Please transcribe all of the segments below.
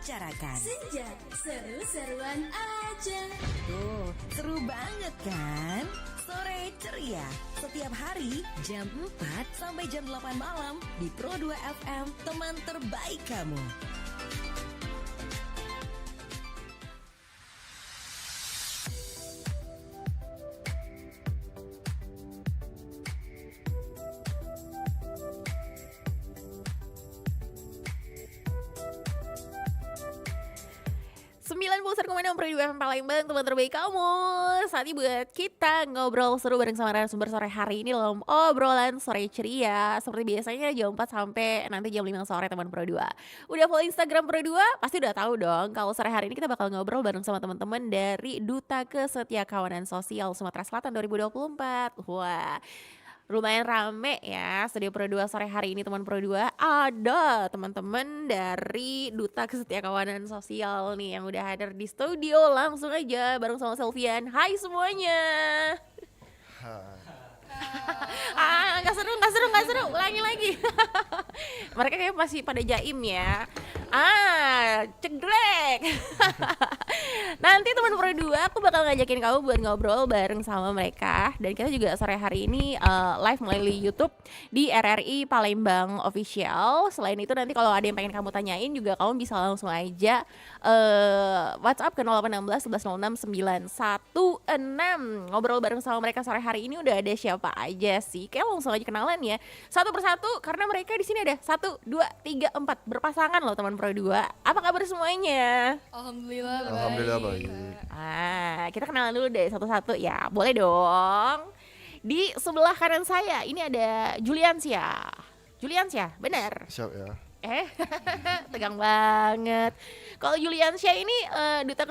bicarakan. Senja, seru-seruan aja. Tuh, seru banget kan? Sore ceria, setiap hari jam 4 sampai jam 8 malam di Pro 2 FM, teman terbaik kamu. Pro 2 FM Palembang, teman terbaik kamu. Saatnya buat kita ngobrol seru bareng sama narasumber sore hari ini loh. Obrolan sore ceria seperti biasanya jam 4 sampai nanti jam 5 sore teman Pro 2. Udah follow Instagram Pro 2? Pasti udah tahu dong kalau sore hari ini kita bakal ngobrol bareng sama teman-teman dari Duta Kesetiakawanan Sosial Sumatera Selatan 2024. Wah, lumayan rame ya studio Pro 2 sore hari ini teman Pro 2. Ada teman-teman dari Duta Kesetiakawanan Sosial nih yang udah hadir di studio. Langsung aja bareng sama Selvian. Hai semuanya. Gak seru. Ulangi lagi. Mereka kayak masih pada jaim ya. Cegrek. Nanti teman Pro 2 aku bakal ngajakin kamu buat ngobrol bareng sama mereka. Dan kita juga sore hari ini live melalui YouTube di RRI Palembang Official. Selain itu nanti kalau ada yang pengen kamu tanyain juga kamu bisa langsung aja WhatsApp ke 0816 1106 916. Ngobrol bareng sama mereka sore hari ini udah ada siapa aja sih? Kayak langsung aja kenalan ya. Satu persatu karena mereka di sini ada 1, 2, 3, 4 berpasangan loh teman Pro 2. Apa kabar semuanya? Alhamdulillah baik. Kita kenalan dulu deh satu-satu ya. Boleh dong. Di sebelah kanan saya ini ada Juliansyah. Juliansyah, benar? Siap ya. Tegang banget. Kalau Juliansyah ini Duta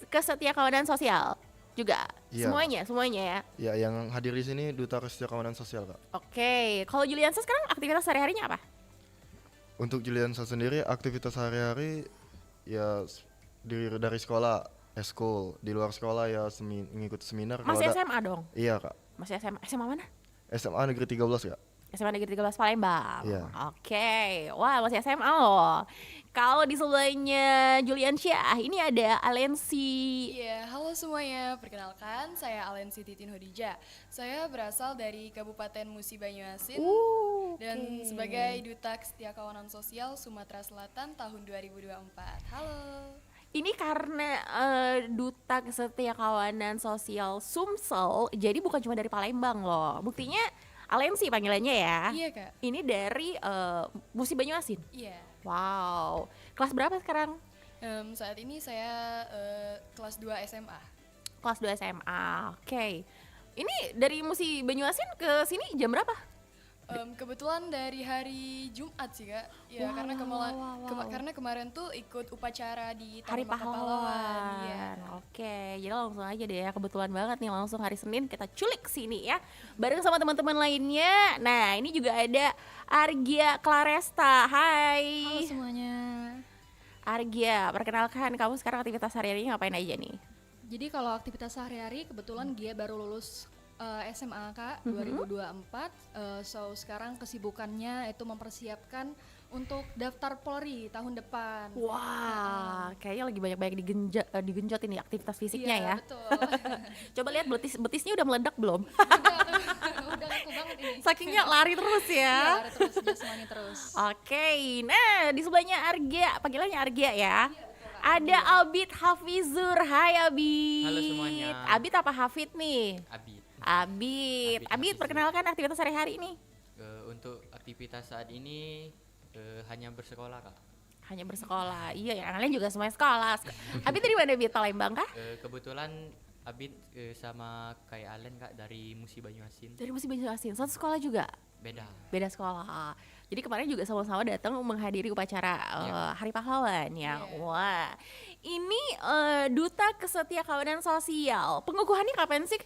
Kesetiakawanan Sosial juga. Iya. Semuanya ya. Ya, yang hadir di sini Duta Kesetiakawanan Sosial, Kak. Oke, kalau Juliansyah sekarang aktivitas sehari-harinya apa? Untuk Juliansa sendiri aktivitas sehari-hari ya dari sekolah, eskul, di luar sekolah ya ngikut seminar. Masih SMA dong? Iya, Kak. Masih SMA. SMA mana? SMA Negeri 13, Kak. SMA Negeri 13 Palembang. Iya. Oke. Wah, masih SMA loh. Kalau di sebelahnya Juliansyah, ini ada Alensi. Iya, halo semuanya. Perkenalkan, saya Alensi Titin Hodija. Saya berasal dari Kabupaten Musi Banyuasin dan sebagai Duta Kesetiakawanan Sosial Sumatera Selatan tahun 2024. Halo. Ini karena Duta Kesetiakawanan Sosial Sumsel, jadi bukan cuma dari Palembang loh. Buktinya Alensi panggilannya ya. Iya, Kak. Ini dari Musi Banyuasin. Iya. Wow. Kelas berapa sekarang? Saat ini saya kelas 2 SMA. Kelas 2 SMA. Oke. Ini dari Musi Banyuasin ke sini jam berapa? Kebetulan dari hari Jumat sih, Kak. Ya, karena kemarin tuh ikut upacara di Hari Taman Makam Pahlawan. Iya. Oke, jadi langsung aja deh ya. Kebetulan banget nih langsung hari Senin kita culik sini ya. Bareng sama teman-teman lainnya. Nah, ini juga ada Argia Claresta. Hai. Halo semuanya. Argia, perkenalkan kamu sekarang aktivitas hari-hari ngapain aja nih? Jadi kalau aktivitas sehari-hari kebetulan Gia baru lulus SMA, Kak, 2024. So sekarang kesibukannya itu mempersiapkan untuk daftar Polri tahun depan. Wah, kayaknya lagi banyak-banyak digenjot ini aktivitas fisiknya ya. Betul. Coba lihat betisnya udah meledak belum? Udah laku banget ini. Sakingnya lari terus ya. Iya, lari terus, jasmani terus. Oke, nah di sebelahnya Argia, panggilannya Argia ya. Ada Abid Hafizur. Hai Abid. Halo semuanya. Abid apa Hafid nih? Abid, Hafizur. perkenalkan aktivitas sehari-hari ini. Untuk aktivitas saat ini hanya bersekolah, Kak. Hanya bersekolah. Iya, yang lain juga semuanya sekolah. Abid dari mana, Abid? Palembang kah? Kebetulan Abid sama kayak Alen, Kak, dari Musi Banyuasin. Dari Musi Banyuasin. Satu sekolah juga? Beda sekolah. Jadi kemarin juga sama-sama datang menghadiri upacara Hari Pahlawan ya. Wah, ini Duta Kesetiakawanan Sosial. Pengukuhannya kapan sih?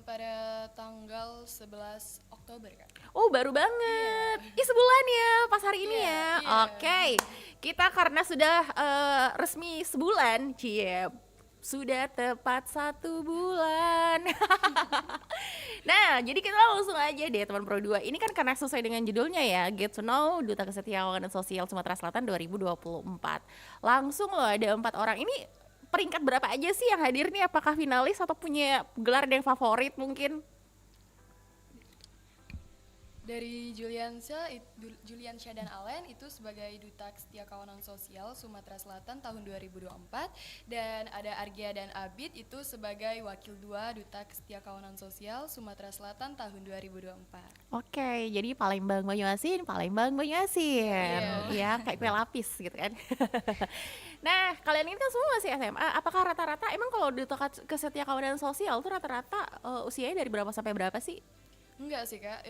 Pada tanggal 11 Oktober, Kak. Oh, baru banget. Sebulan ya pas hari ini ya. Iya. Oke. Kita karena sudah resmi sebulan, Sudah tepat 1 bulan. Nah, jadi kita langsung aja deh teman Pro 2. Ini kan karena sesuai dengan judulnya ya, Get to Know Duta Kesetiakawanan Sosial Sumatera Selatan 2024. Langsung loh ada 4 orang. Ini peringkat berapa aja sih yang hadir nih? Apakah finalis atau punya gelar yang favorit mungkin? Dari Juliansyah dan Alen itu sebagai Duta Kesetiakawanan Sosial Sumatera Selatan tahun 2024, dan ada Argia dan Abid itu sebagai Wakil 2 Duta Kesetiakawanan Sosial Sumatera Selatan tahun 2024. Oke, jadi Palembang Banyuasin, Palembang Banyuasin. Ya, kayak kue lapis gitu kan. Nah, kalian ini kan semua masih SMA. Apakah rata-rata emang kalau Duta Kesetiakawanan Sosial tuh rata-rata usianya dari berapa sampai berapa sih? Enggak sih Kak,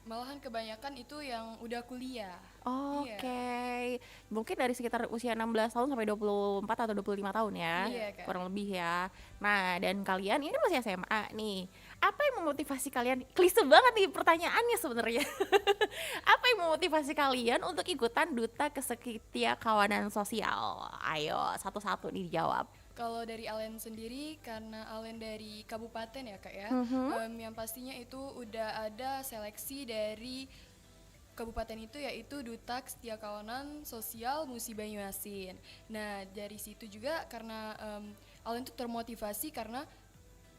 malahan kebanyakan itu yang udah kuliah. Oke. Mungkin dari sekitar usia 16 tahun sampai 24 atau 25 tahun ya. Iya, Kak. Kurang lebih ya. Nah, dan kalian ini masih SMA nih. Apa yang memotivasi kalian? Klise banget nih pertanyaannya sebenarnya. Apa yang memotivasi kalian untuk ikutan Duta Kesetiakawanan Sosial? Ayo, satu-satu nih dijawab. Kalau dari Alen sendiri, karena Alen dari kabupaten ya Kak ya, yang pastinya itu udah ada seleksi dari kabupaten itu, yaitu Duta Kesetiakawanan Sosial Musi Banyuasin. Nah dari situ juga karena Alen tuh termotivasi karena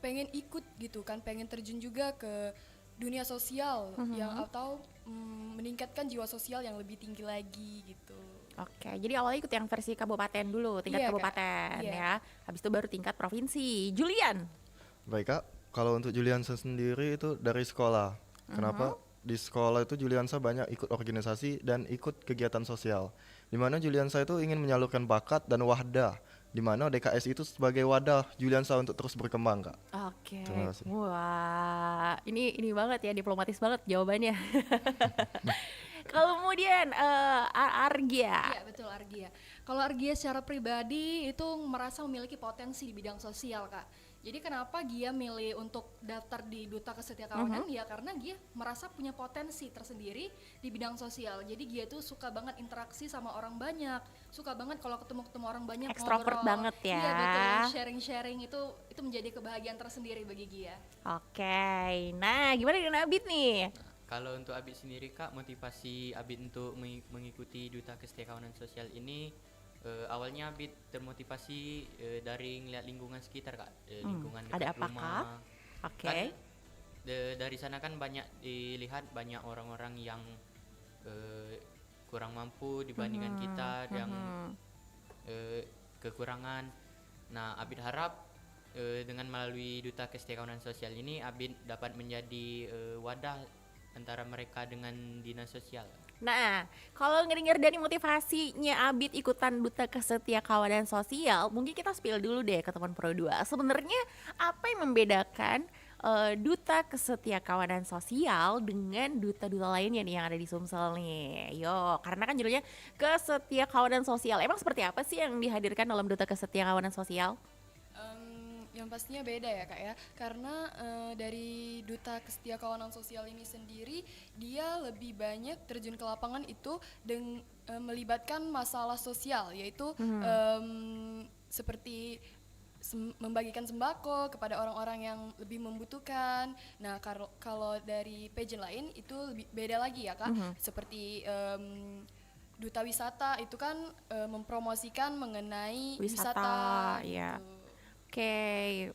pengen ikut gitu kan, pengen terjun juga ke dunia sosial yang atau meningkatkan jiwa sosial yang lebih tinggi lagi gitu. Oke, jadi awalnya ikut yang versi kabupaten dulu, tingkat Iya, Kak. kabupaten Iya. ya. Habis itu baru tingkat provinsi. Julian. Baik Kak, kalau untuk Juliansa sendiri itu dari sekolah. Kenapa? Di sekolah itu Juliansa banyak ikut organisasi dan ikut kegiatan sosial. Di mana Juliansa itu ingin menyalurkan bakat dan wadah, di mana DKS itu sebagai wadah Juliansa untuk terus berkembang Kak. Oke. Terima kasih. Wah, ini banget ya, diplomatis banget jawabannya. Kalau kemudian Argia. Iya betul Argia. Kalau Argia secara pribadi itu merasa memiliki potensi di bidang sosial Kak. Jadi kenapa Gia milih untuk daftar di Duta Kesetiakawanan? Ya karena Gia merasa punya potensi tersendiri di bidang sosial. Jadi Gia tuh suka banget interaksi sama orang banyak, suka banget kalau ketemu orang banyak, Extrovert ngobrol. banget ya. Iya betul, sharing itu menjadi kebahagiaan tersendiri bagi Gia. Oke. Nah, gimana dengan Abid nih? Kalau untuk Abid sendiri Kak, motivasi Abid untuk mengikuti Duta Kesetiakawanan Sosial ini awalnya Abid termotivasi dari ngeliat lingkungan sekitar Kak, lingkungan ada dekat apakah? rumah. Oke. Kan dari sana kan banyak dilihat banyak orang-orang yang kurang mampu dibandingkan kita yang kekurangan. Nah, Abid harap dengan melalui Duta Kesetiakawanan Sosial ini Abid dapat menjadi wadah antara mereka dengan dinas sosial. Nah, kalau ngedenger dari motivasinya Abid ikutan Duta Kesetiakawanan Sosial, mungkin kita spill dulu deh ke teman Pro 2. Sebenarnya apa yang membedakan Duta Kesetiakawanan Sosial dengan duta-duta lainnya nih yang ada di Sumsel nih? Yo, karena kan judulnya Kesetiakawanan Sosial. Emang seperti apa sih yang dihadirkan dalam Duta Kesetiakawanan Sosial? Yang pastinya beda ya Kak ya, karena dari Duta Kesetiakawanan Sosial ini sendiri dia lebih banyak terjun ke lapangan itu melibatkan masalah sosial, yaitu seperti membagikan sembako kepada orang-orang yang lebih membutuhkan. Nah kalau dari pageant lain itu lebih beda lagi ya Kak, seperti Duta Wisata itu kan mempromosikan mengenai wisata ya. gitu. Oke,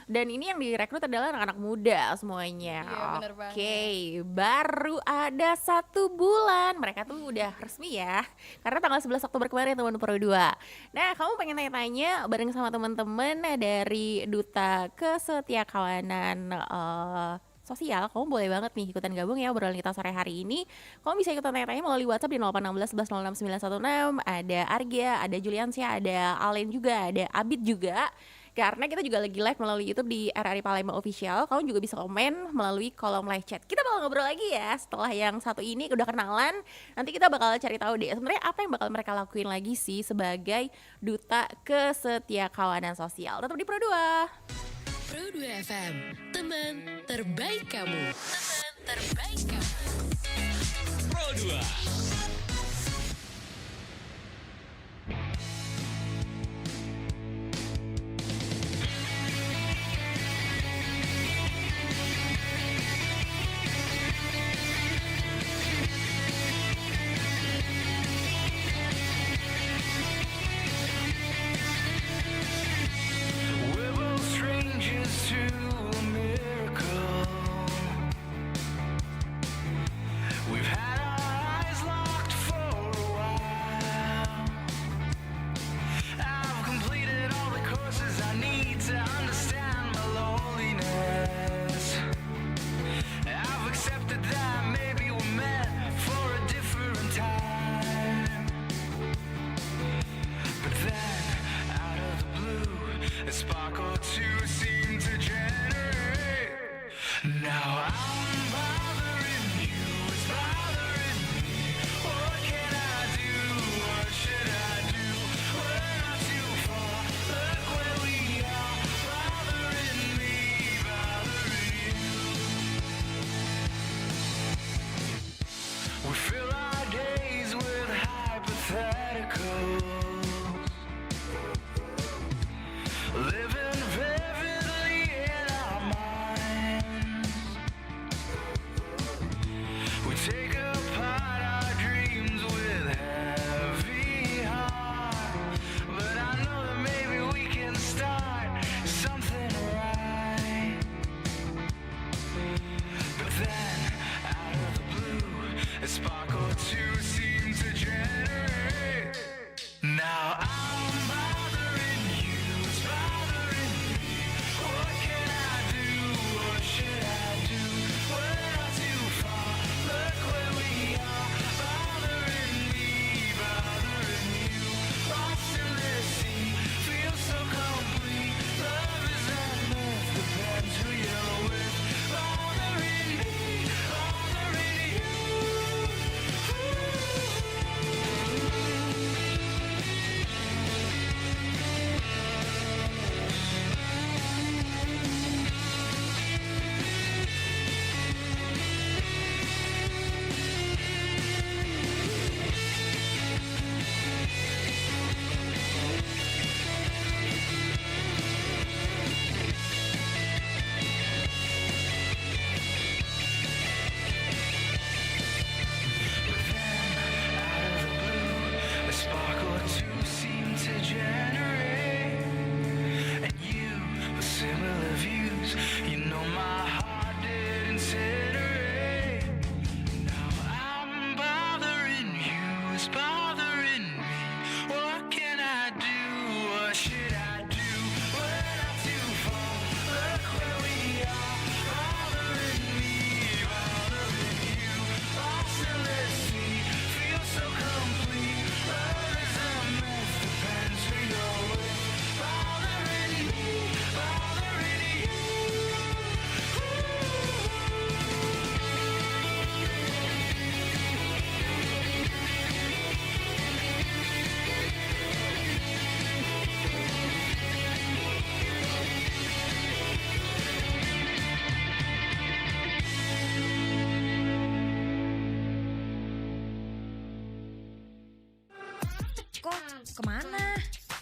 dan ini yang direkrut adalah anak-anak muda semuanya. Iya, bener banget. Oke, baru ada 1 bulan, mereka tuh udah resmi ya. Karena tanggal 11 Oktober kemarin teman Pro 2. Nah, kamu pengen tanya-tanya bareng sama teman-teman dari Duta Kesetiakawanan Sosial, kamu boleh banget nih ikutan gabung ya obrolan kita sore hari ini. Kamu bisa ikutan tanya-tanya melalui WhatsApp di 0816 11 06 916. Ada Argia, ada Juliansyah, ada Alen juga, ada Abid juga. Karena kita juga lagi live melalui YouTube di RRI Palembang Official. Kamu juga bisa komen melalui kolom live chat. Kita bakal ngobrol lagi ya setelah yang satu ini udah kenalan. Nanti kita bakal cari tahu deh sebenarnya apa yang bakal mereka lakuin lagi sih sebagai Duta Kesetiakawanan Sosial. Tetap di Pro 2. Pro 2 FM, teman terbaik kamu. Teman terbaik kamu. Pro 2. Kemana?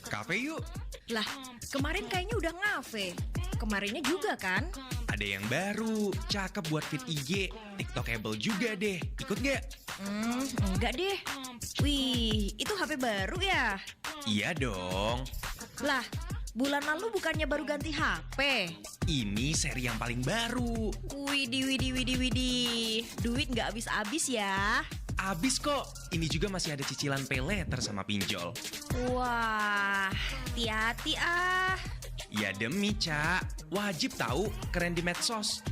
Kafe yuk. Lah, kemarin kayaknya udah ngafe. Kemarinnya juga kan? Ada yang baru, cakep buat feed IG, TikTokable juga deh. Ikut gak? Enggak deh. Wih, itu HP baru ya? Iya dong. Lah, bulan lalu bukannya baru ganti HP? Ini seri yang paling baru. Widih. Duit nggak habis-habis ya? Abis kok. Ini juga masih ada cicilan pay later sama pinjol. Wah, hati-hati ah. Ya demi, Cak. Wajib tahu, keren di medsos.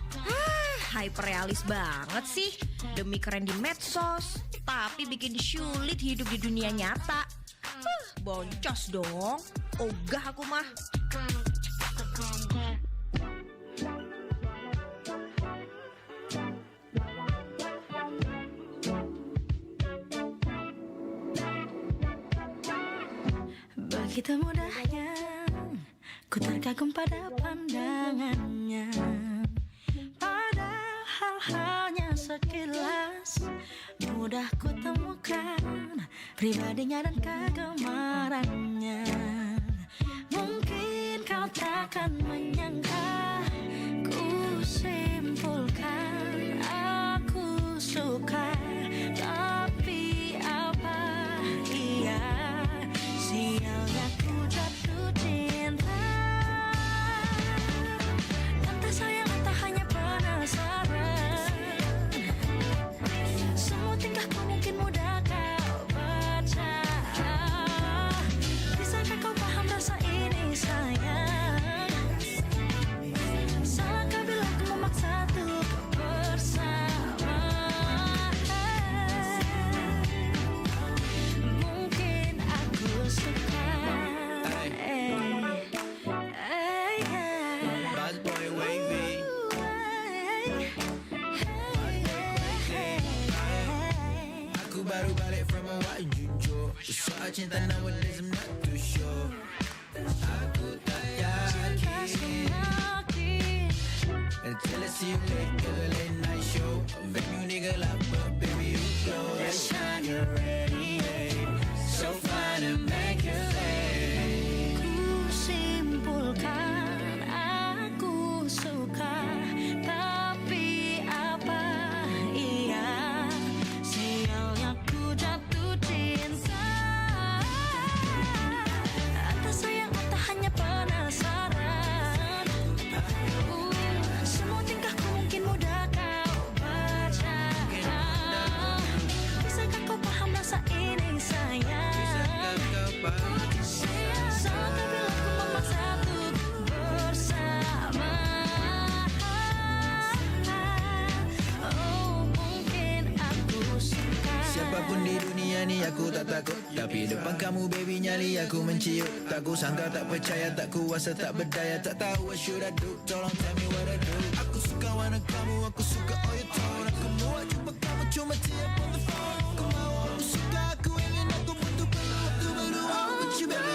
Hyperrealis banget sih. Demi keren di medsos, tapi bikin sulit hidup di dunia nyata. Boncos dong. Ogah aku mah. Begitu mudahnya ku terkagum pada pandangannya, padahal hanya sekilas mudah ku temukan pribadinya dan kegemarannya. Mungkin kau takkan menyangka, ku simpulkan aku suka. Tapi apa iya, sialnya ku jatuh cinta. Entah sayang entah hanya penasaran, semua tingkahku mungkin mudah kau baca. Bisakah kau paham rasa ini sayang? Salahkah bila ku memaksa untuk bersama? Mungkin aku suka. Bad boy wavy. Aku baru balik from a while jujur. Soal cinta nowadays I'm not too sure. Aku tak yakin until I see you make a late night show. Venue nigga like but baby you glow. Shine your radiate, so fine and immaculate. Ku simpulkan aku suka. Tapi apa iya, sialnya ku jatuh cinta. Entah sayang entah hanya penasaran, semua tingkahku mungkin mudah kau baca. Bisakah kau paham rasa ini sayang? Salahkah bila ku memaksa untuk bersama? Oh, mungkin aku suka. Siapapun di dunia ni aku tak takut, tapi depan kamu baby nyali aku menciut. Tak ku sangka tak percaya tak kuasa tak berdaya. Tak tahu what should I do, tolong tell me what I do. Aku suka warna kamu, aku suka all your tone. Aku mau jumpa kamu cuma tiap on the phone. Aku mau aku suka, aku ingin aku butuh perlu waktu berdua with you baby.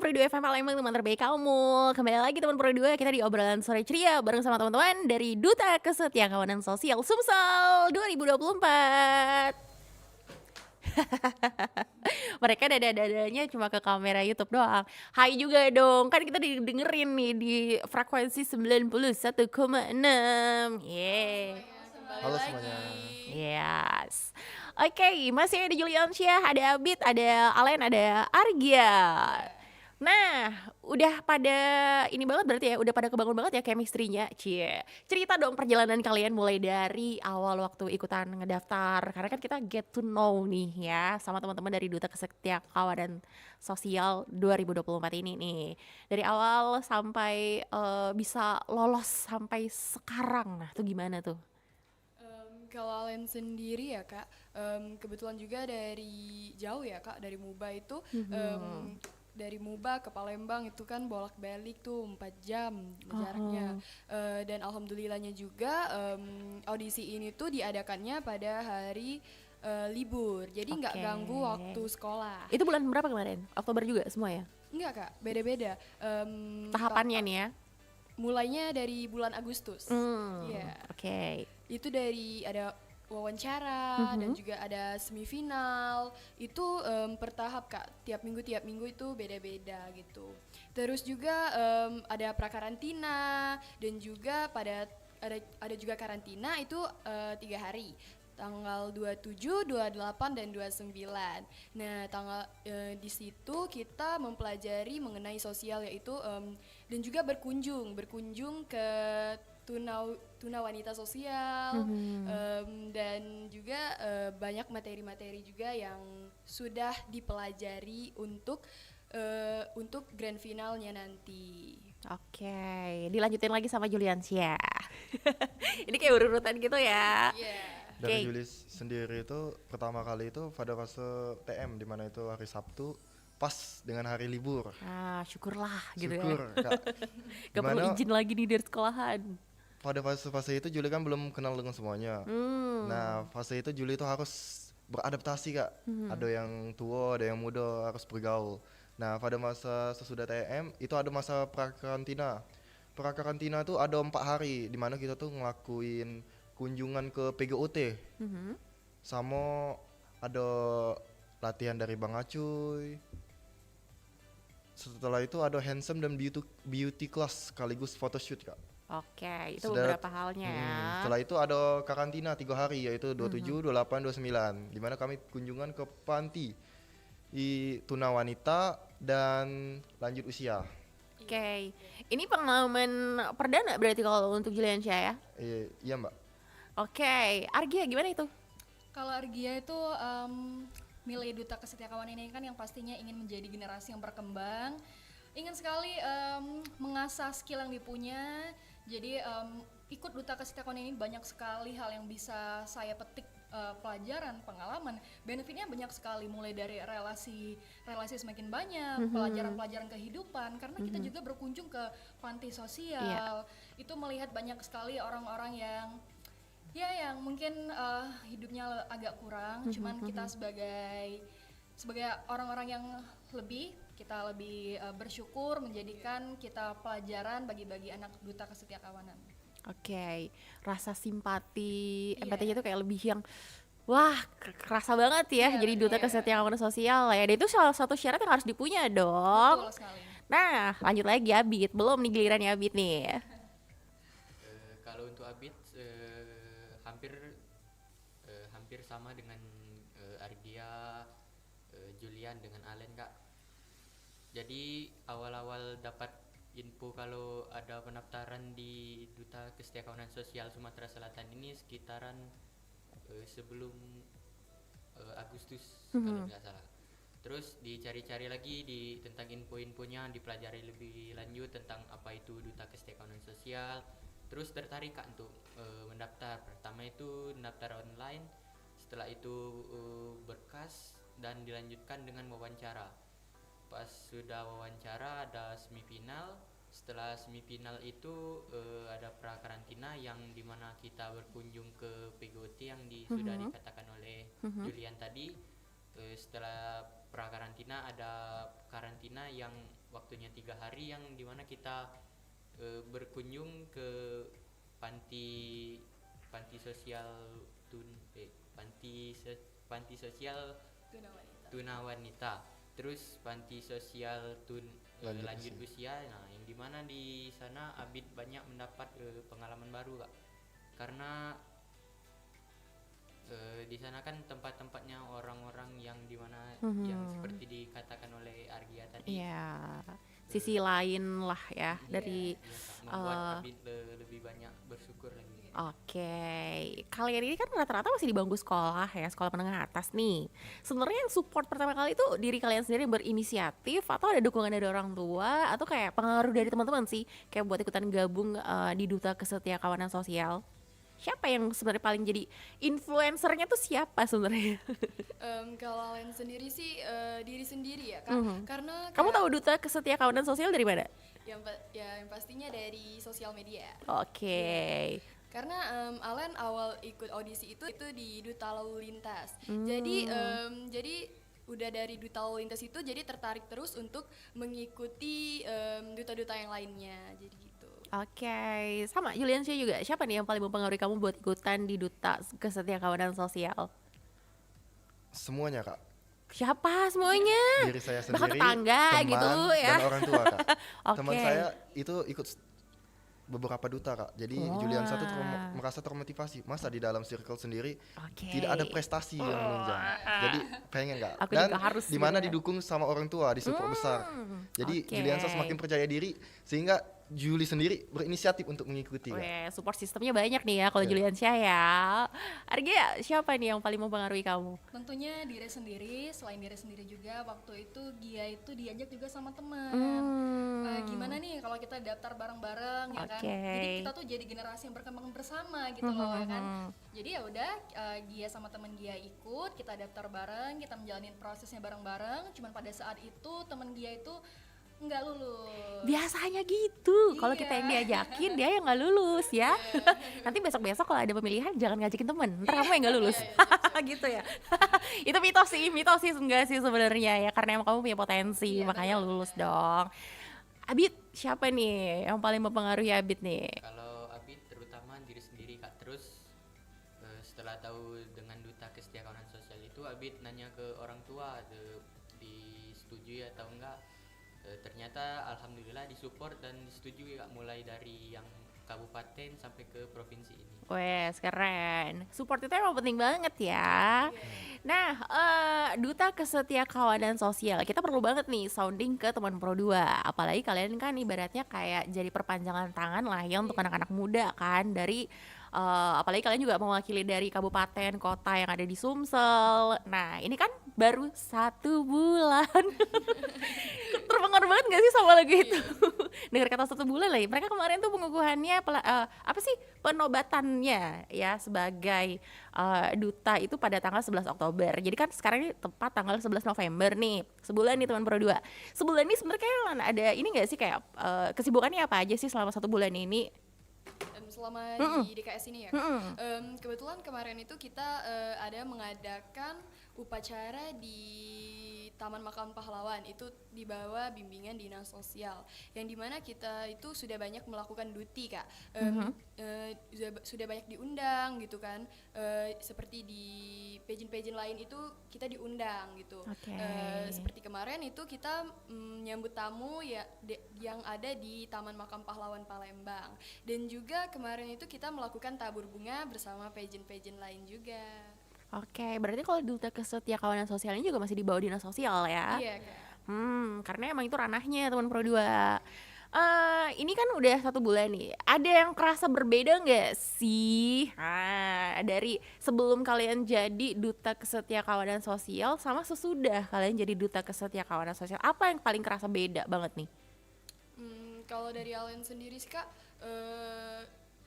Pro 2 FM Palembang, teman terbaik kamu. Kembali lagi teman Pro 2, kita di obrolan sore ceria bareng sama teman-teman dari Duta Kesetiakawanan Sosial Sumsel 2024. Mereka dada-dadanya cuma ke kamera YouTube doang. Hai juga dong, kan kita didengerin nih di frekuensi 91,6. Yeay. Halo semuanya. Yes. Oke, masih ada Juliansyah, ada Abid, ada Alen, ada Argia. Nah, udah pada ini banget berarti ya, udah pada kebangun banget ya chemistry-nya. Cie. Cerita dong perjalanan kalian mulai dari awal waktu ikutan ngedaftar. Karena kan kita get to know nih ya sama teman-teman dari Duta Kesetiakawanan Sosial 2024 ini nih. Dari awal sampai bisa lolos sampai sekarang. Nah, tuh gimana tuh? Kalau Alen sendiri ya Kak, kebetulan juga dari jauh ya Kak, dari Muba itu dari Muba ke Palembang itu kan bolak-balik tuh 4 jam jaraknya. Dan alhamdulillahnya juga audisi ini tuh diadakannya pada hari libur, jadi nggak ganggu waktu sekolah. Itu bulan berapa kemarin? Oktober juga semua ya? Enggak Kak, beda-beda. Tahapannya nih ya? Mulainya dari bulan Agustus. Iya. Oke. Itu dari ada wawancara dan juga ada semifinal. Itu per tahap Kak, tiap minggu itu beda-beda gitu. Terus juga ada prakarantina dan juga ada juga karantina itu 3 hari. Tanggal 27, 28 dan 29. Nah, di situ kita mempelajari mengenai sosial yaitu dan juga berkunjung ke tuna wanita sosial dan juga banyak materi-materi juga yang sudah dipelajari untuk grand finalnya nanti. Oke, dilanjutin lagi sama Juliansyah. Ini kayak urutan gitu ya. Dari Julis sendiri itu pertama kali itu pada fase TM di mana itu hari Sabtu pas dengan hari libur. Syukurlah gitu Syukur, ya. Kak. Gak perlu izin lagi nih dari sekolahan. Pada fase itu Juli kan belum kenal dengan semuanya. Nah, fase itu Juli itu harus beradaptasi Kak. Ada yang tua, ada yang muda, harus bergaul. Nah, pada masa sesudah TM itu ada masa prakarantina. Prakarantina itu ada 4 hari di mana kita tuh ngelakuin kunjungan ke PGOT. Sama ada latihan dari Bang Acuy. Setelah itu ada handsome dan beauty class sekaligus photoshoot Kak. Oke, itu beberapa halnya ya. Setelah itu ada karantina 3 hari yaitu 27, 28, 29 di mana kami kunjungan ke panti di tuna wanita dan lanjut usia. Oke. Ini pengalaman perdana berarti kalau untuk Juliansyah ya? Iya Mbak. Oke, Argia gimana itu? Kalau Argia itu milih Duta Kesetiakawanan ini kan yang pastinya ingin menjadi generasi yang berkembang, ingin sekali mengasah skill yang dipunya. Jadi ikut Duta Kesetiakawanan ini banyak sekali hal yang bisa saya petik, pelajaran, pengalaman, benefitnya banyak sekali, mulai dari relasi semakin banyak, pelajaran-pelajaran kehidupan, karena kita juga berkunjung ke panti sosial, itu melihat banyak sekali orang-orang yang mungkin hidupnya agak kurang, cuman kita sebagai orang-orang yang kita lebih bersyukur menjadikan kita pelajaran bagi anak Duta Kesetiakawanan. Oke, rasa simpati, empatinya itu kayak lebih yang wah kerasa banget ya jadi Duta Kesetiakawanan Sosial ya. Dan itu salah satu syarat yang harus dipunya dong. Betul sekali. Nah, lanjut lagi Abid, belum nih gilirannya Abid nih. Kalau untuk Abid hampir sama dengan Argia, Julian dengan Alen Kak. Jadi awal-awal dapat info kalau ada pendaftaran di Duta Kesetiakawanan Sosial Sumatera Selatan ini sekitaran sebelum Agustus kalau nggak salah. Terus dicari-cari lagi tentang info-infonya, dipelajari lebih lanjut tentang apa itu Duta Kesetiakawanan Sosial. Terus tertarik Kak untuk mendaftar. Pertama itu mendaftar online, setelah itu berkas dan dilanjutkan dengan wawancara. Pas sudah wawancara ada semifinal. Setelah semifinal itu ada prakarantina yang dimana kita berkunjung ke PGOT yang sudah dikatakan oleh Julian tadi. Setelah prakarantina ada karantina yang waktunya 3 hari yang dimana kita berkunjung ke panti sosial tuna wanita tuna wanita, terus panti sosial lanjut usia. Nah, yang dimana di sana Abid banyak mendapat pengalaman baru Kak, karena di sana kan tempat-tempatnya orang-orang yang dimana yang seperti dikatakan oleh Argia tadi. Iya, sisi lain lah ya dari membuat Abid lebih banyak bersyukur lagi. Oke, kalian ini kan rata-rata masih di bangku sekolah ya, sekolah menengah atas nih. Sebenarnya yang support pertama kali itu diri kalian sendiri berinisiatif atau ada dukungan dari orang tua atau kayak pengaruh dari teman-teman sih, kayak buat ikutan gabung di Duta Kesetiakawanan Sosial? Siapa yang sebenarnya paling jadi influencernya tuh siapa sebenarnya? Kalau Alen sendiri sih diri sendiri ya Kak, karena Kamu tahu Duta Kesetiakawanan Sosial dari mana? yang pastinya dari sosial media. Oke. Karena Alen awal ikut audisi itu di Duta Lalu Lintas. Jadi udah dari Duta Lalu Lintas itu jadi tertarik terus untuk mengikuti duta-duta yang lainnya. Jadi gitu. Oke, sama Juliansyah juga. Siapa nih yang paling mempengaruhi kamu buat ikutan di Duta Kesetiakawanan Sosial? Semuanya Kak. Siapa semuanya? Diri saya Bahkan sendiri, tetangga teman, gitu ya. dan orang tua Kak. Oke. Teman saya itu ikut beberapa duta Kak. Jadi Juliansyah tuh merasa termotivasi. Masa di dalam circle sendiri tidak ada prestasi yang menunjang. Jadi pengen Kak. Aku Dan juga harus di mana juga. didukung sama orang tua, disupport besar. Jadi Juliansyah semakin percaya diri sehingga Juli sendiri berinisiatif untuk mengikuti. Weh, support sistemnya banyak nih ya kalau Juliansyah ya. Argia, siapa nih yang paling mempengaruhi kamu? Tentunya diri sendiri, selain diri sendiri juga waktu itu Gia itu diajak juga sama teman. Gimana nih kalau kita daftar bareng-bareng ya kan? Jadi kita tuh jadi generasi yang berkembang bersama gitu loh ya kan. Jadi ya udah Gia sama teman Gia ikut, kita daftar bareng, kita menjalani prosesnya bareng-bareng. Cuman pada saat itu teman Gia itu nggak lulus. Biasanya gitu. Kalau kita yang diajakin dia yang nggak lulus ya. Nanti besok-besok kalau ada pemilihan jangan ngajakin temen. Ntar kamu yang nggak lulus. Gitu ya. Itu mitos sih enggak sih sebenarnya ya, karena emang kamu punya potensi makanya lulus dong. Abid, siapa nih yang paling mempengaruhi Abid nih? Kalau Abid terutama diri sendiri Kak. Terus setelah tahu dengan Duta Kesetiakawanan Sosial itu Abid nanya ke orang tua disetujui atau enggak. Ternyata alhamdulillah disupport dan disetujui Kak, mulai dari yang kabupaten sampai ke provinsi ini. Wes, keren. Support itu emang penting banget ya. Nah, Duta Kesetiakawanan Sosial, kita perlu banget nih sounding ke teman Pro 2. Apalagi kalian kan ibaratnya kayak jadi perpanjangan tangan lah ya untuk anak-anak muda kan, dari apalagi kalian juga mewakili dari kabupaten kota yang ada di Sumsel. Nah, ini kan baru 1 bulan. Terpengaruh banget gak sih sama lagu itu? Dengar kata 1 bulan lah ya. Mereka kemarin tuh pengukuhannya penobatannya ya sebagai duta itu pada tanggal 11 Oktober. Jadi kan sekarang ini tepat tanggal 11 November nih. Sebulan nih teman Pro 2. Sebulan ini sebenarnya ada ini gak sih kayak kesibukannya apa aja sih selama 1 bulan ini? Selama di DKS ini ya. Kebetulan kemarin itu kita ada mengadakan upacara di Taman Makam Pahlawan, itu di bawah bimbingan Dinas Sosial, yang dimana kita itu sudah banyak melakukan duti Kak. Sudah banyak diundang gitu kan, seperti di pageant-pageant lain itu kita diundang gitu. Seperti kemarin itu kita menyambut tamu ya yang ada di Taman Makam Pahlawan Palembang, dan juga kemarin itu kita melakukan tabur bunga bersama pageant-pageant lain juga. Oke, berarti kalau Duta Kesetiakawanan Sosial ini juga masih di bawah Dinas Sosial ya? Iya Kak. Karena emang itu ranahnya teman Pro 2. Ini kan udah 1 bulan nih. Ada yang kerasa berbeda nggak sih? Dari sebelum kalian jadi Duta Kesetiakawanan Sosial sama sesudah kalian jadi Duta Kesetiakawanan Sosial, apa yang paling kerasa beda banget nih? Kalau dari Alen sendiri sih Kak,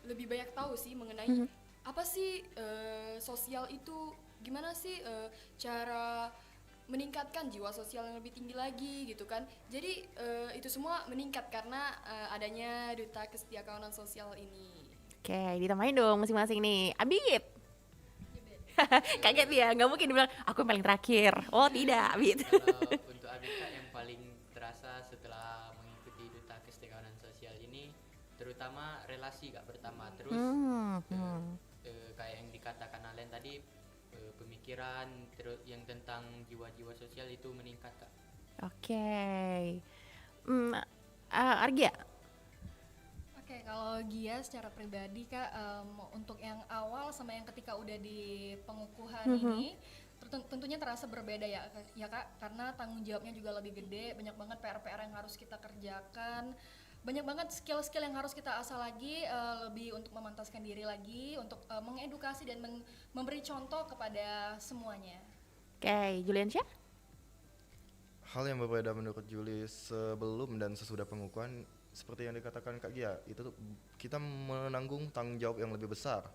lebih banyak tahu sih mengenai apa sih sosial itu, gimana sih cara meningkatkan jiwa sosial yang lebih tinggi lagi gitu kan. Jadi itu semua meningkat karena adanya Duta Kesetiakawanan Sosial ini. Oke, ditambahin dong masing-masing nih. Abid. Kaget ya, nggak mungkin dibilang aku yang paling terakhir. Oh tidak, Abid. Untuk Abid Kak, yang paling terasa setelah mengikuti Duta Kesetiakawanan Sosial ini terutama relasi Kak pertama, terus kayak yang dikatakan Alen tadi, pemikiran terus yang tentang jiwa-jiwa sosial itu meningkat Kak. Oke. Argia. Oke, kalau Gia secara pribadi Kak, untuk yang awal sama yang ketika udah di pengukuhan ini tentunya terasa berbeda ya Kak, karena tanggung jawabnya juga lebih gede, banyak banget PR-PR yang harus kita kerjakan, banyak banget skill-skill yang harus kita asah lagi, lebih untuk memantaskan diri lagi, untuk mengedukasi dan memberi contoh kepada semuanya. Oke, Juliansyah? Hal yang berbeda menurut Juli sebelum dan sesudah pengukuhan seperti yang dikatakan Kak Gia, itu tuh kita menanggung tanggung jawab yang lebih besar.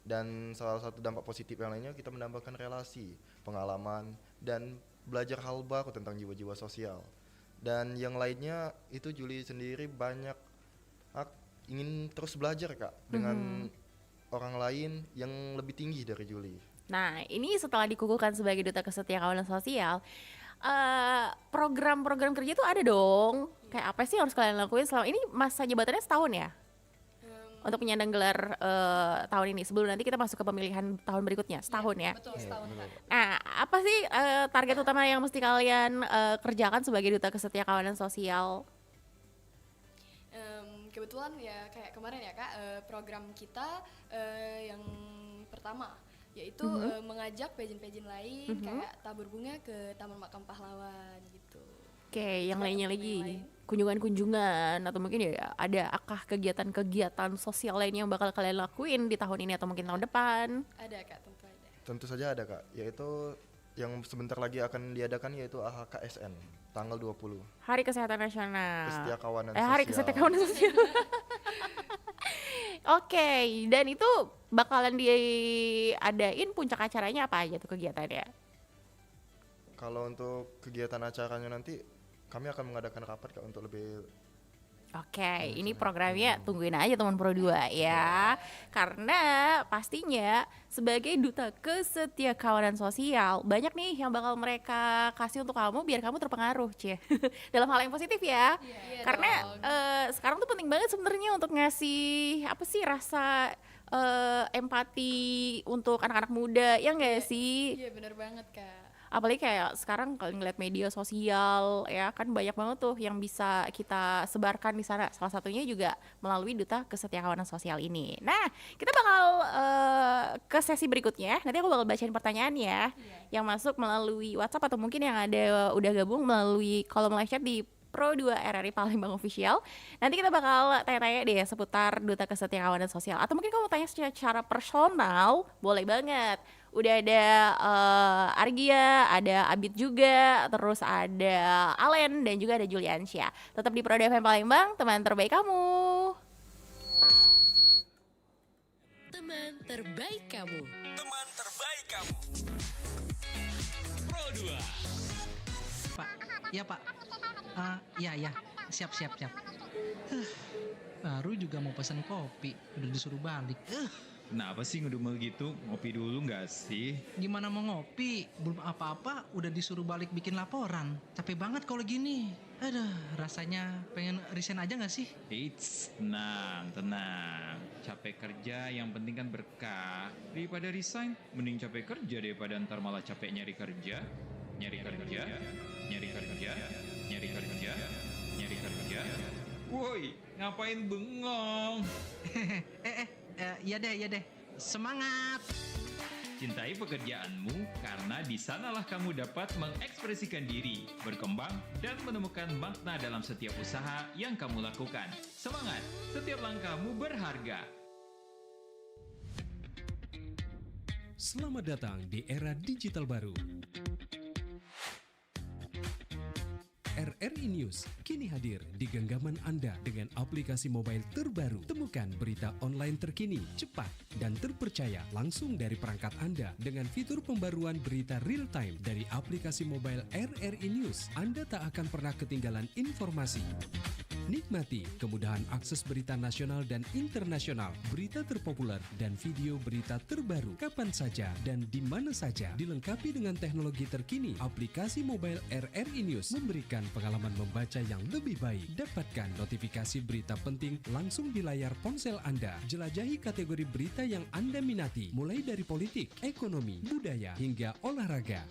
Dan salah satu dampak positif yang lainnya kita menambahkan relasi, pengalaman, dan belajar hal baru tentang jiwa-jiwa sosial. Dan yang lainnya itu Juli sendiri banyak ingin terus belajar Kak dengan orang lain yang lebih tinggi dari Juli. Nah, ini setelah dikukuhkan sebagai Duta Kesetiakawanan Sosial, program-program kerja itu ada dong. Kayak apa sih yang harus kalian lakuin selama ini? Masa jabatannya setahun ya? Untuk penyandang gelar tahun ini, sebelum nanti kita masuk ke pemilihan tahun berikutnya, setahun ya? Betul, setahun Kak. Nah, apa sih target utama yang mesti kalian kerjakan sebagai Duta Kesetiakawanan Sosial? Kebetulan ya kayak kemarin ya Kak, program kita yang pertama yaitu mengajak pageant-pageant lain kayak tabur bunga ke Taman Makam Pahlawan gitu. Oke, yang lainnya lagi lain. kunjungan-kunjungan atau mungkin ya ada akah kegiatan-kegiatan sosial lain yang bakal kalian lakuin di tahun ini atau mungkin tahun depan? Ada Kak, tentu ada. Tentu saja ada Kak, yaitu yang sebentar lagi akan diadakan yaitu AHKSN tanggal 20. Hari Kesehatan Nasional. Kesetiakawanan Hari Sosial. Kesetiakawanan Sosial. Oke, dan itu bakalan diadain puncak acaranya apa aja tuh kegiatannya? Kalau untuk kegiatan acaranya nanti kami akan mengadakan rapat Kak untuk lebih. Oke, ini programnya tungguin aja teman Pro 2 ya. Karena pastinya sebagai Duta Kesetiakawanan Sosial, banyak nih yang bakal mereka kasih untuk kamu biar kamu terpengaruh, Cie. Dalam hal yang positif ya. Iya Karena dong. sekarang tuh penting banget sebenarnya untuk ngasih apa sih rasa empati untuk anak-anak muda, ya nggak sih? Iya benar banget Kak. Apalagi kayak sekarang kalau ngeliat media sosial ya kan banyak banget tuh yang bisa kita sebarkan di sana. Salah satunya juga melalui Duta Kesetiakawanan Sosial ini. Nah, kita bakal ke sesi berikutnya. Nanti aku bakal bacain pertanyaan ya yang masuk melalui WhatsApp atau mungkin yang ada udah gabung melalui kolom live chat di Pro 2 RRI Palembang Official. Nanti kita bakal tanya-tanya deh seputar Duta Kesetiakawanan Sosial. Atau mungkin kamu tanya secara personal, boleh banget. Udah ada Argia, ada Abid juga, terus ada Alen dan juga ada Juliansyah. Tetap di Pro 2 FM Palembang, teman terbaik kamu. Teman terbaik kamu. Teman terbaik kamu. Pro 2. Pak, iya Pak. Iya, siap. Baru juga mau pesan kopi, udah disuruh balik. Kenapa sih ngedumel gitu? Ngopi dulu nggak sih? Gimana mau ngopi? Belum apa-apa, udah disuruh balik bikin laporan. Capek banget kalau gini. Aduh, rasanya pengen resign aja nggak sih? Eits, tenang. Capek kerja yang penting kan berkah. Daripada resign, mending capek kerja daripada ntar malah capek nyari kerja. Woi, ngapain bengong? Iya deh. Semangat! Cintai pekerjaanmu karena di sanalah kamu dapat mengekspresikan diri, berkembang, dan menemukan makna dalam setiap usaha yang kamu lakukan. Semangat! Setiap langkahmu berharga. Selamat datang di era digital baru. RRI News kini hadir di genggaman Anda dengan aplikasi mobile terbaru. Temukan berita online terkini, cepat, dan terpercaya langsung dari perangkat Anda dengan fitur pembaruan berita real time dari aplikasi mobile RRI News. Anda tak akan pernah ketinggalan informasi. Nikmati kemudahan akses berita nasional dan internasional, berita terpopuler, dan video berita terbaru kapan saja dan di mana saja. Dilengkapi dengan teknologi terkini, aplikasi mobile RRI News memberikan pengalaman membaca yang lebih baik. Dapatkan notifikasi berita penting langsung di layar ponsel Anda. Jelajahi kategori berita yang Anda minati, mulai dari politik, ekonomi, budaya, hingga olahraga.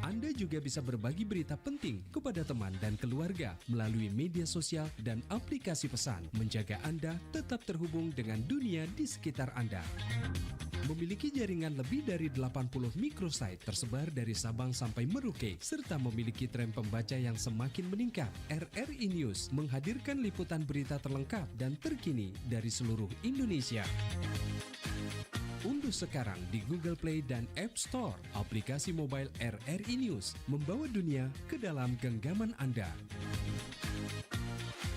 Anda juga bisa berbagi berita penting kepada teman dan keluarga melalui media sosial dan aplikasi pesan, menjaga Anda tetap terhubung dengan dunia di sekitar Anda. Memiliki jaringan lebih dari 80 microsite tersebar dari Sabang sampai Merauke, serta memiliki tren pembaca yang semakin meningkat. RRI News menghadirkan liputan berita terlengkap dan terkini dari seluruh Indonesia. Unduh sekarang di Google Play dan App Store aplikasi mobile RRI News, membawa dunia ke dalam genggaman Anda.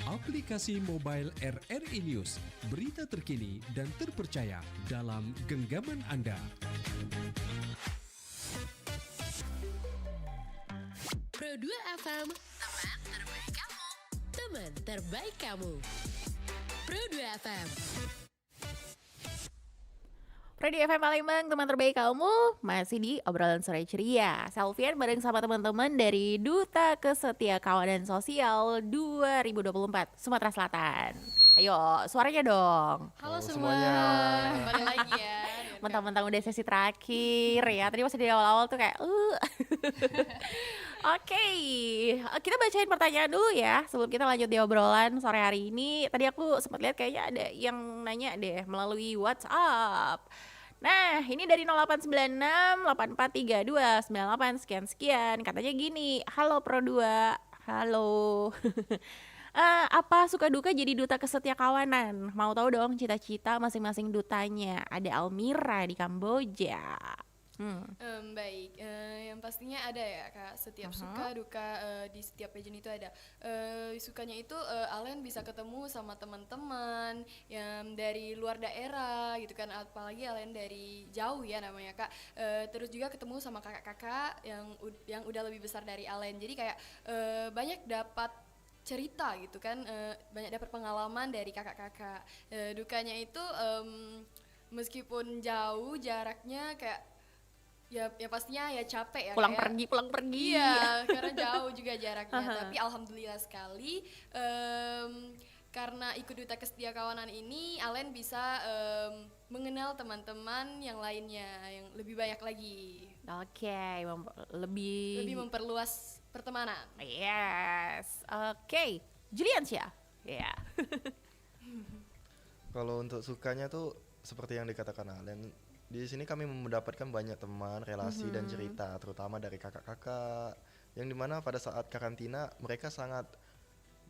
Aplikasi mobile RRI News, berita terkini dan terpercaya dalam genggaman Anda. Pro 2 FM, teman terbaik kamu. Teman terbaik kamu. Pro 2 FM. Pro 2 FM Palembang, teman terbaik kamu. Masih di obrolan sore ceria. Selvian bareng sama teman-teman dari Duta Kesetiakawanan Sosial 2024 Sumatera Selatan. Ayo, suaranya dong. Halo semuanya. Balik lagi ya. Mentang-mentang udah sesi terakhir ya. Tadi masih di awal-awal tuh kayak Oke, kita bacain pertanyaan dulu ya sebelum kita lanjut di obrolan sore hari ini. Tadi aku sempat lihat kayaknya ada yang nanya deh melalui WhatsApp. Nah, ini dari 0896 8432 98 sekian-sekian. Katanya gini, halo Pro 2, halo. Apa suka duka jadi duta kesetiakawanan? Mau tahu dong cita-cita masing-masing dutanya. Ada Almira di Kamboja. Baik, yang pastinya ada ya Kak, setiap suka duka di setiap pageant itu ada. Sukanya itu Alen bisa ketemu sama teman-teman yang dari luar daerah gitu kan, apalagi Alen dari jauh ya namanya Kak. Terus juga ketemu sama kakak-kakak yang udah lebih besar dari Alen, jadi kayak banyak dapat cerita gitu kan, banyak dapat pengalaman dari kakak-kakak. Dukanya itu meskipun jauh jaraknya kayak ya pastinya ya capek ya pulang kayak, pergi iya karena jauh juga jaraknya. Tapi alhamdulillah sekali karena ikut Duta Kesetiakawanan ini Alen bisa mengenal teman-teman yang lainnya yang lebih banyak lagi. Oke, lebih memperluas pertemanan. Yes. Oke, Juliansya. Ya. Kalau untuk sukanya tuh seperti yang dikatakan Alen, di sini kami mendapatkan banyak teman, relasi dan cerita, terutama dari kakak-kakak, yang dimana pada saat karantina mereka sangat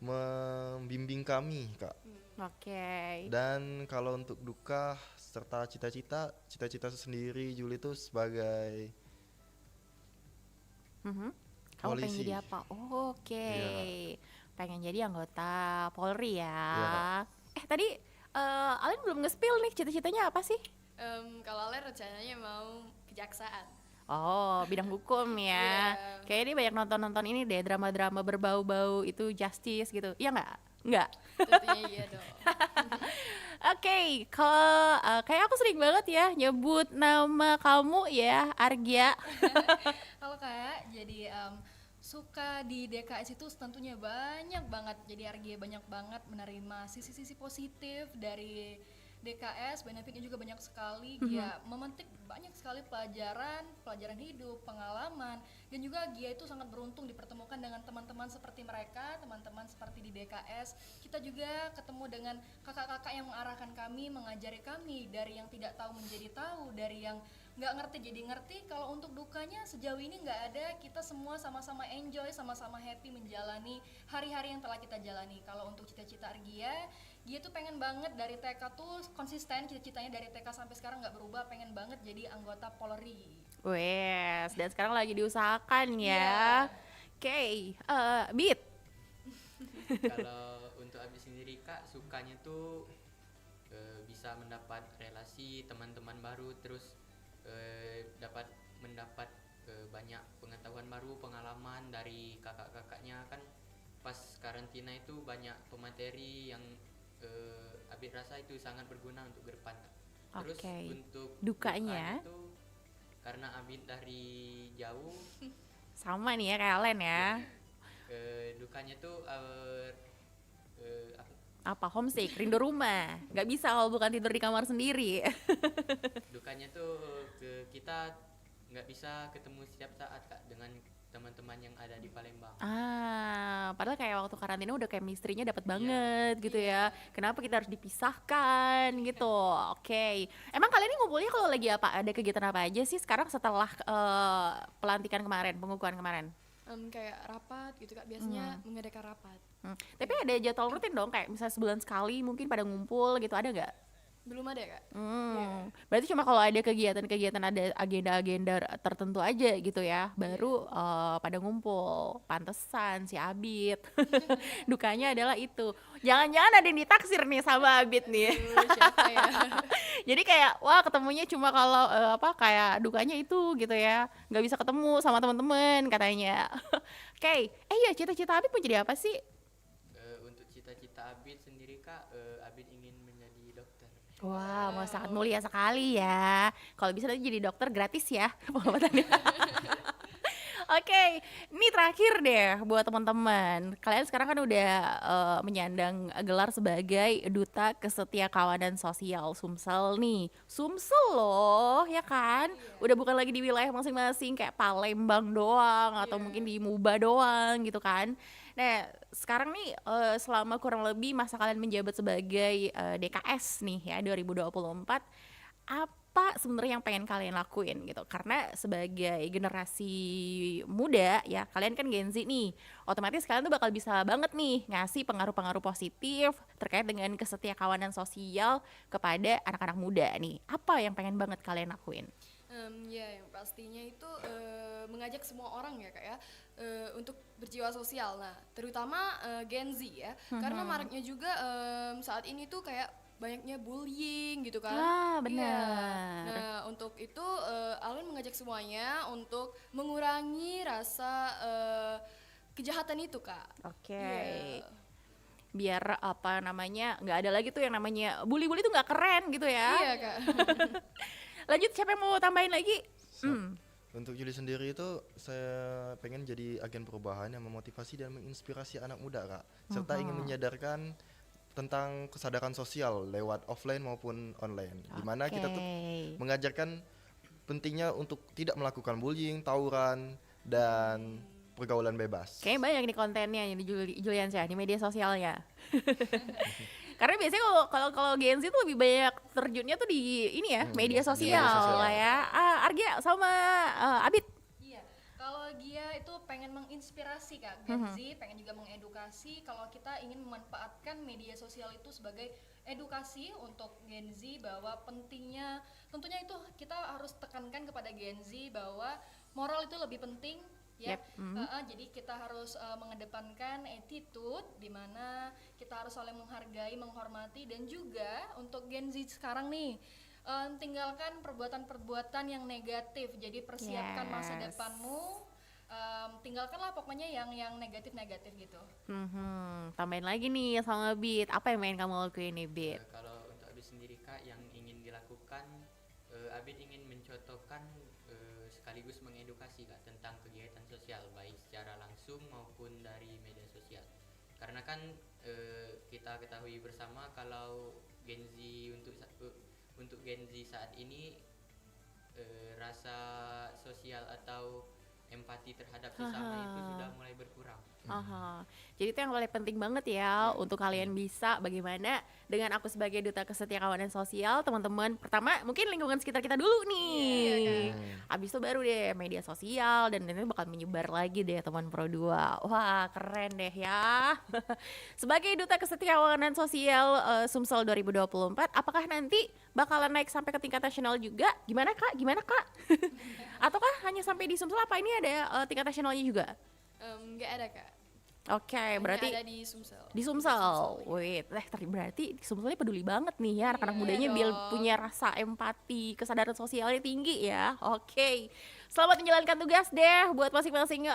membimbing kami, Kak. Oke. Dan kalau untuk duka serta cita-cita sendiri Juli itu sebagai Kamu pengen polisi. jadi apa? Oke. Iya. Pengen jadi anggota Polri ya. Iya, Tadi Alen belum nge-spill nih cita-citanya apa sih? Kalau Alen rencananya mau kejaksaan. Oh, bidang hukum ya. Kayaknya dia banyak nonton-nonton ini deh, drama-drama berbau-bau itu justice gitu. Iya nggak? Nggak. Tentunya iya dong. Oke, kalau kayak aku sering banget ya nyebut nama kamu ya, Argia. Halo Kak, jadi suka di DKS itu tentunya banyak banget. Jadi Argia banyak banget menerima sisi-sisi positif dari DKS, benefitnya juga banyak sekali. Gia memetik banyak sekali pelajaran hidup, pengalaman, dan juga Gia itu sangat beruntung dipertemukan dengan teman-teman seperti mereka, teman-teman seperti di DKS. Kita juga ketemu dengan kakak-kakak yang mengarahkan kami, mengajari kami dari yang tidak tahu menjadi tahu, dari yang nggak ngerti jadi ngerti. Kalau untuk dukanya sejauh ini nggak ada, kita semua sama-sama enjoy, sama-sama happy menjalani hari-hari yang telah kita jalani. Kalau untuk cita-cita Argia tuh pengen banget dari TK tuh konsisten, cita-citanya dari TK sampai sekarang nggak berubah, pengen banget jadi anggota Polri. Wes, dan sekarang lagi diusahakan ya. Oke, Beat. Kalau untuk Abi sendiri Kak, sukanya tuh bisa mendapat relasi teman-teman baru, terus dapat mendapat banyak pengetahuan baru, pengalaman dari kakak-kakaknya kan. Pas karantina itu banyak pemateri yang Abid rasa itu sangat berguna untuk ke depan, Kak. Terus Oke. untuk Dukanya? itu karena Abid dari jauh, Sama nih ya kayak Alen ya. dukanya tuh Apa, homesick, rindu rumah. Nggak bisa kalau bukan tidur di kamar sendiri. dukanya tuh kita nggak bisa ketemu setiap saat, Kak, dengan teman-teman yang ada di Palembang. Padahal kayak waktu karantina udah chemistry-nya dapat banget gitu ya. Kenapa kita harus dipisahkan gitu? Oke. Emang kalian ini ngumpulnya kalau lagi apa? Ada kegiatan apa aja sih sekarang setelah pelantikan kemarin, pengukuhan kemarin? Kayak rapat gitu Kak, biasanya mengadakan rapat. Tapi ada jadwal rutin dong, kayak misalnya sebulan sekali mungkin pada ngumpul gitu, ada nggak? Belum ada Kak. Berarti cuma kalau ada kegiatan-kegiatan, ada agenda-agenda tertentu aja gitu ya, baru pada ngumpul. Pantesan si Abid. Dukanya adalah itu. Jangan-jangan ada yang ditaksir nih sama Abid nih. Siapa ya? Jadi kayak wah ketemunya cuma kalau kayak dukanya itu gitu ya, nggak bisa ketemu sama teman-teman katanya. Oke, ya cita-cita Abid mau jadi apa sih? Untuk cita-cita Abid sendiri, Kak, Abid ingin menjadi dokter. Wah, mau sangat mulia sekali ya. Kalau bisa nanti jadi dokter gratis ya pengobatannya. Oke, ini terakhir deh buat teman-teman. Kalian sekarang kan udah menyandang gelar sebagai Duta Kesetiakawanan Sosial Sumsel nih. Sumsel loh, ya kan? Udah bukan lagi di wilayah masing-masing kayak Palembang doang atau mungkin di Muba doang gitu kan. Nah, sekarang nih selama kurang lebih masa kalian menjabat sebagai DKS nih ya 2024, apa sebenarnya yang pengen kalian lakuin gitu? Karena sebagai generasi muda ya, kalian kan Gen Z nih, otomatis kalian tuh bakal bisa banget nih ngasih pengaruh-pengaruh positif terkait dengan kesetiakawanan sosial kepada anak-anak muda nih. Apa yang pengen banget kalian lakuin? Ya, yang pastinya itu mengajak semua orang ya Kak ya, untuk berjiwa sosial. Nah, terutama Gen Z ya, karena maraknya juga saat ini tuh kayak banyaknya bullying gitu kan. Benar. Iya. Nah, untuk itu Alwin mengajak semuanya untuk mengurangi rasa kejahatan itu Kak. Oke. Iya. Biar nggak ada lagi tuh yang namanya bully-bully tuh nggak keren gitu ya. Iya Kak. Lanjut, siapa yang mau tambahin lagi? Untuk Juli sendiri itu saya pengen jadi agen perubahan yang memotivasi dan menginspirasi anak muda, Kak. Serta ingin menyadarkan tentang kesadaran sosial lewat offline maupun online. Di mana kita tuh mengajarkan pentingnya untuk tidak melakukan bullying, tawuran, dan pergaulan bebas. Kayaknya banyak nih kontennya yang di Juliansyah di media sosialnya. Karena biasanya kalau Gen Z tuh lebih banyak terjunnya tuh di ini ya, media sosial lah ya. Argia sama Abid. Iya, kalau Gia itu pengen menginspirasi Kak, Gen Z pengen juga mengedukasi kalau kita ingin memanfaatkan media sosial itu sebagai edukasi untuk Gen Z bahwa pentingnya, tentunya itu kita harus tekankan kepada Gen Z bahwa moral itu lebih penting ya. Jadi kita harus mengedepankan attitude di mana kita harus saling menghargai, menghormati, dan juga untuk Gen Z sekarang nih tinggalkan perbuatan-perbuatan yang negatif. Jadi persiapkan masa depanmu, tinggalkanlah pokoknya yang negatif-negatif gitu. Tambahin lagi nih sama Bit, apa yang main kamu lakuin nih Bit? Kalau untuk Abid sendiri Kak, yang ingin dilakukan, Abid ingin mencontohkan sekaligus mengedukasi Kak tentang kegiatan sosial baik secara langsung maupun dari media sosial. Karena kan kita ketahui bersama kalau Gen Z untuk Gen Z saat ini rasa sosial atau empati terhadap sesama itu sudah mulai berkurang. Jadi itu yang paling penting banget ya untuk kalian bisa bagaimana dengan aku sebagai Duta Kesetiakawanan Sosial, teman-teman. Pertama mungkin lingkungan sekitar kita dulu nih. Abis itu baru deh media sosial, dan nanti bakal menyebar lagi deh teman Pro 2. Wah, keren deh ya. Sebagai Duta Kesetiakawanan Sosial Sumsel 2024, apakah nanti bakalan naik sampai ke tingkat nasional juga? Gimana Kak? Ataukah hanya sampai di Sumsel, apa ini ada tingkat nasionalnya juga? Nggak ada Kak. Oke, berarti ada di Sumsel. di Sumsel. Wait, berarti di Sumselnya peduli banget nih ya anak-anak mudanya biar punya rasa empati, kesadaran sosialnya tinggi ya. Oke. Selamat menjalankan tugas deh buat masing-masing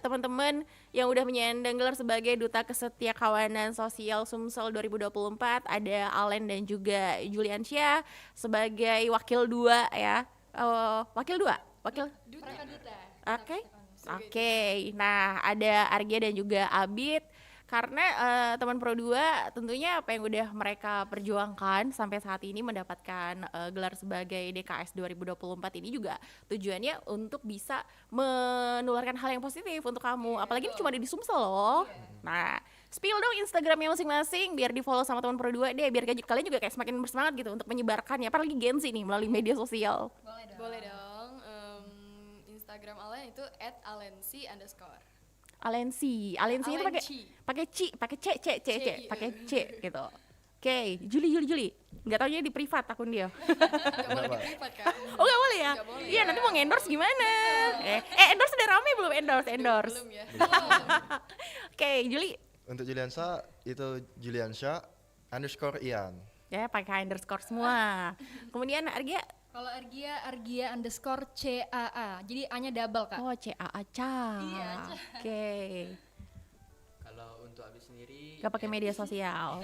teman-teman yang udah menyandang gelar sebagai Duta Kesetiakawanan Sosial Sumsel 2024. Ada Alen dan juga Juliansyah sebagai wakil 2 ya. Wakil 2? Wakil Duta. Oke, nah ada Argia dan juga Abid. Karena teman Pro 2 tentunya apa yang udah mereka perjuangkan sampai saat ini mendapatkan gelar sebagai DKS 2024 ini juga tujuannya untuk bisa menularkan hal yang positif untuk kamu. Apalagi ini cuma ada di Sumsel loh. Nah, spill dong Instagramnya masing-masing biar di follow sama teman Pro 2 deh, biar kalian juga kayak semakin bersemangat gitu untuk menyebarkannya. Apalagi Gen Z nih melalui media sosial. Boleh dong. Instagram Alen itu @alensi_. Alensi itu pakai C gitu. Oke, Juli. Enggak taunya di privat akun dia. Enggak boleh di privat kan? Oh, enggak boleh ya? Nggak boleh. Iya, nanti mau endorse gimana? Endorse udah rame belum endorse? Belum ya. Oke, Juli. Untuk Juliansa itu Juliansyah_Ian. Ya, pakai underscore semua. Kemudian Argia. Kalau Argia_CAA, jadi A-nya double Kak. Oh, CAA Ca. Iya, Oke. Kalau untuk Abid sendiri Gak pakai media sosial.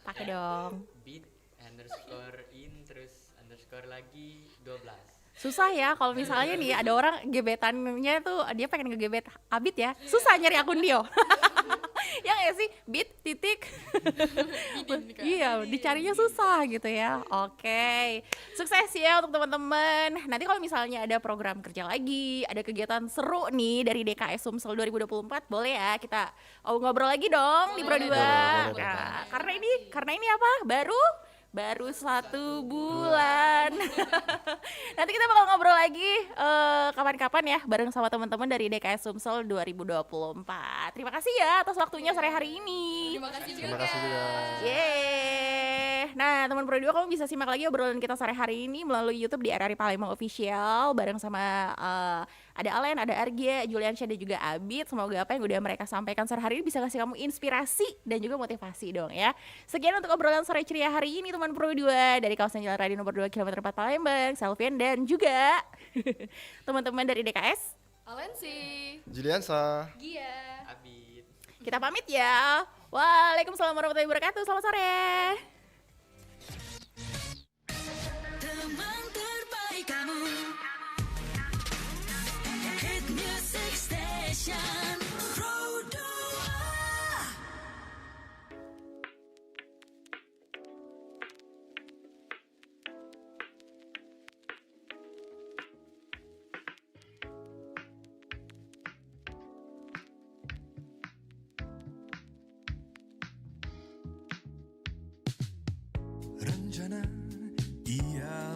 Pakai dong. @bit_in terus underscore lagi 12. Susah ya kalau misalnya nih ada orang gebetannya tuh dia pengen ngegebet Abid ya. Susah nyari akun dia. Ya nggak sih, bit titik. Iya, dicarinya susah gitu ya. Oke, sukses ya untuk teman-teman. Nanti kalau misalnya ada program kerja lagi, ada kegiatan seru nih dari DKS Sumsel 2024, boleh ya kita ngobrol lagi dong di Pro 2. Nah, karena ini apa? Baru 1 bulan. Nanti kita bakal ngobrol lagi kapan-kapan ya bareng sama teman-teman dari DKS Sumsel 2024. Terima kasih ya atas waktunya sore hari ini. Terima kasih juga. Terima kasih juga. Yeay. Nah, teman Pro 2 kamu bisa simak lagi obrolan kita sore hari ini melalui YouTube di RRI Palembang Official bareng sama ada Alen, ada Argia, Juliansyah dan juga Abid. Semoga apa yang udah mereka sampaikan sore hari ini bisa kasih kamu inspirasi dan juga motivasi dong ya. Sekian untuk obrolan sore ceria hari ini teman Pro 2 dari kawasan Jalan Radio nomor 2 km 4 Palembang, Selvian dan juga teman-teman dari DKS Alensi, Juliansa, Gia, Abid. Kita pamit ya. Waalaikumsalam warahmatullahi wabarakatuh. Selamat sore. Teman terbaik kamu, Hit Music Station Pro 2. Rencana ialah